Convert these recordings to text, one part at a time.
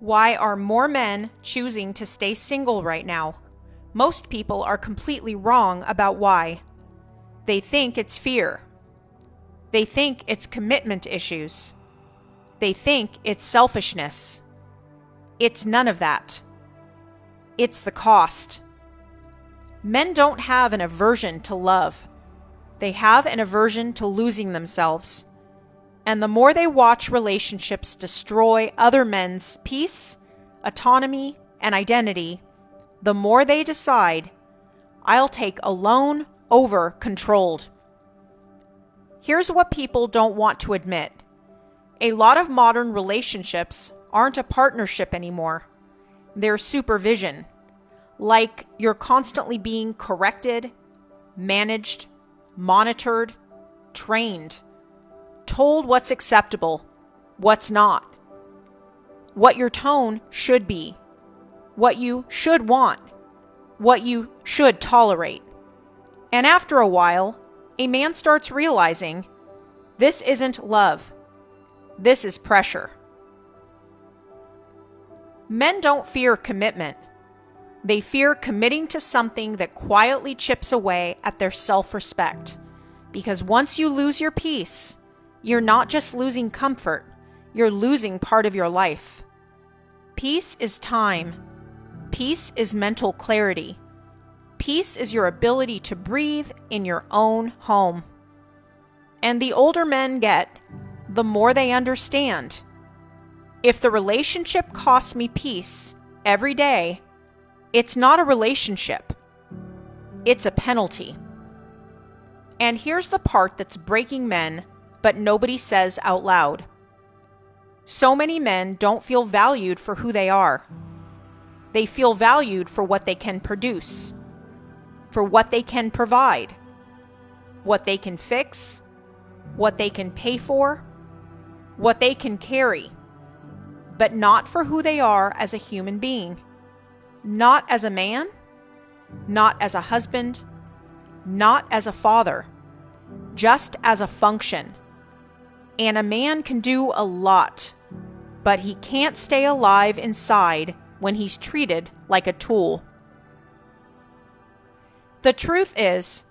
Why are more men choosing to stay single right now? Most people are completely wrong about why. They think it's fear. They think it's commitment issues. They think it's selfishness. It's none of that. It's the cost. Men don't have an aversion to love. They have an aversion to losing themselves. And the more they watch relationships destroy other men's peace, autonomy, and identity, the more they decide, I'll take alone over controlled. Here's what people don't want to admit. A lot of modern relationships aren't a partnership anymore. They're supervision. Like you're constantly being corrected, managed, monitored, trained, told what's acceptable, what's not, what your tone should be, what you should want, what you should tolerate. And after a while, a man starts realizing this isn't love. This is pressure. Men don't fear commitment. They fear committing to something that quietly chips away at their self-respect. Because once you lose your peace, you're not just losing comfort, you're losing part of your life. Peace is time. Peace is mental clarity. Peace is your ability to breathe in your own home. And the older men get, the more they understand. If the relationship costs me peace every day, it's not a relationship. It's a penalty. And here's the part that's breaking men, but nobody says out loud. So many men don't feel valued for who they are. They feel valued for what they can produce, for what they can provide, what they can fix, what they can pay for, what they can carry, but not for who they are as a human being. Not as a man, not as a husband, not as a father, just as a function. And a man can do a lot, but he can't stay alive inside when he's treated like a tool. The truth is,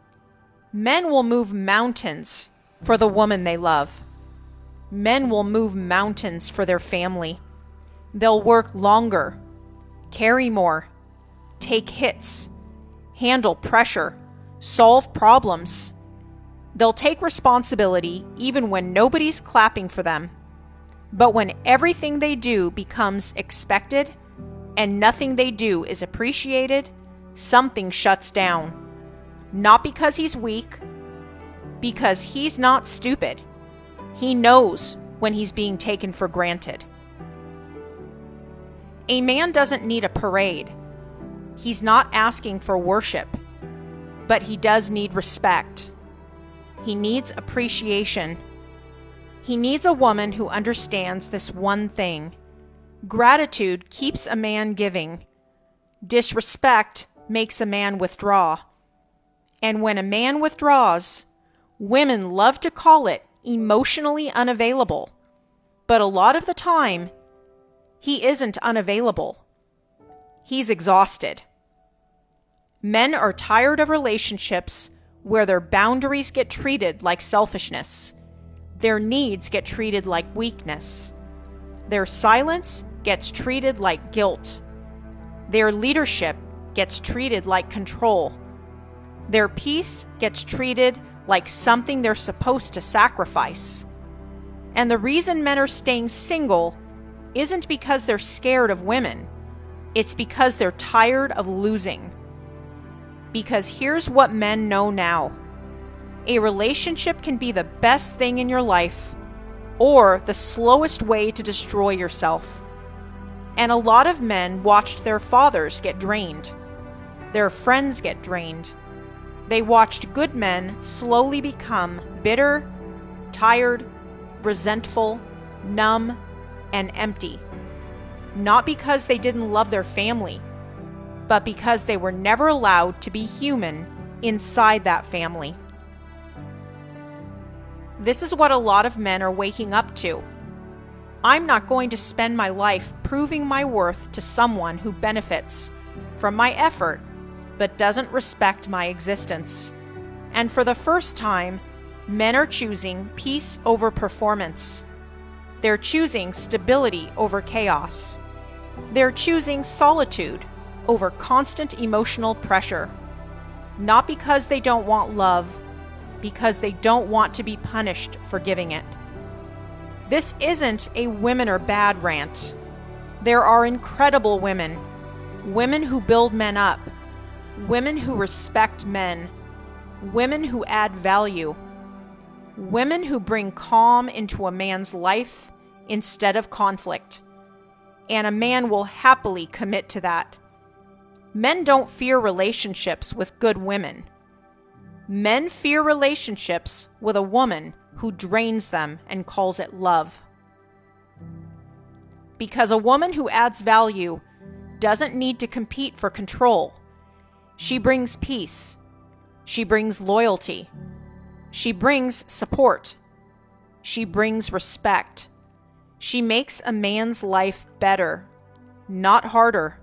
men will move mountains for the woman they love. Men will move mountains for their family. They'll work longer, carry more, take hits, handle pressure, solve problems. They'll take responsibility even when nobody's clapping for them. But when everything they do becomes expected and nothing they do is appreciated, something shuts down. Not because he's weak, because he's not stupid. He knows when he's being taken for granted. A man doesn't need a parade. He's not asking for worship, but he does need respect. He needs appreciation. He needs a woman who understands this one thing. Gratitude keeps a man giving. Disrespect makes a man withdraw. And when a man withdraws, women love to call it emotionally unavailable. But a lot of the time, he isn't unavailable. He's exhausted. Men are tired of relationships where their boundaries get treated like selfishness. Their needs get treated like weakness. Their silence gets treated like guilt. Their leadership gets treated like control. Their peace gets treated like something they're supposed to sacrifice. And the reason men are staying single isn't because they're scared of women. It's because they're tired of losing. Because here's what men know now. A relationship can be the best thing in your life, or the slowest way to destroy yourself. And a lot of men watched their fathers get drained. Their friends get drained. They watched good men slowly become bitter, tired, resentful, numb, and empty. Not because they didn't love their family, but because they were never allowed to be human inside that family. This is what a lot of men are waking up to. I'm not going to spend my life proving my worth to someone who benefits from my effort but doesn't respect my existence. And for the first time, men are choosing peace over performance. They're choosing stability over chaos. They're choosing solitude over constant emotional pressure. Not because they don't want love, because they don't want to be punished for giving it. This isn't a women are bad rant. There are incredible women. Women who build men up. Women who respect men. Women who add value. Women who bring calm into a man's life instead of conflict. And a man will happily commit to that. Men don't fear relationships with good women. Men fear relationships with a woman who drains them and calls it love. Because a woman who adds value doesn't need to compete for control. She brings peace. She brings loyalty. She brings support. She brings respect. She makes a man's life better, not harder,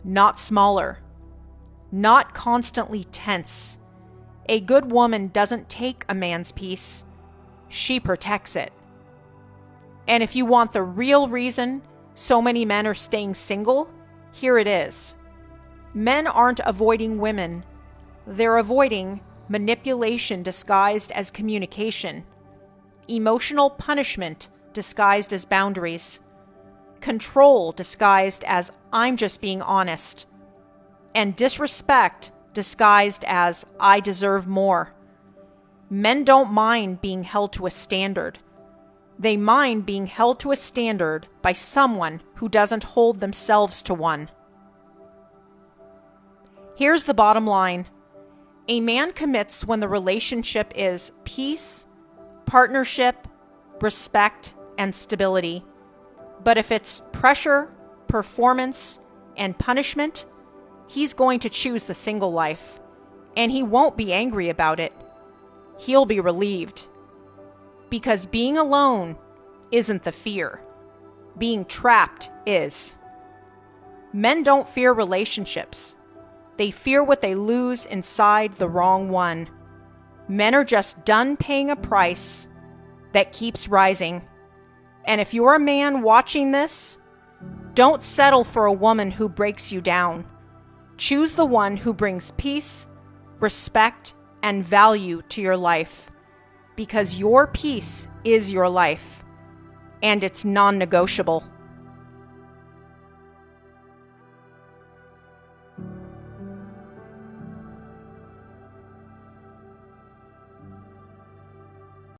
not smaller, not constantly tense. A good woman doesn't take a man's peace. She protects it. And if you want the real reason so many men are staying single, here it is. Men aren't avoiding women. They're avoiding manipulation disguised as communication, emotional punishment disguised as boundaries, control disguised as I'm just being honest, and disrespect disguised as I deserve more. Men don't mind being held to a standard. They mind being held to a standard by someone who doesn't hold themselves to one. Here's the bottom line. A man commits when the relationship is peace, partnership, respect, and stability. But if it's pressure, performance, and punishment, he's going to choose the single life. And he won't be angry about it. He'll be relieved. Because being alone isn't the fear. Being trapped is. Men don't fear relationships. They fear what they lose inside the wrong one. Men are just done paying a price that keeps rising. And if you're a man watching this, don't settle for a woman who breaks you down. Choose the one who brings peace, respect, and value to your life. Because your peace is your life. And it's non-negotiable.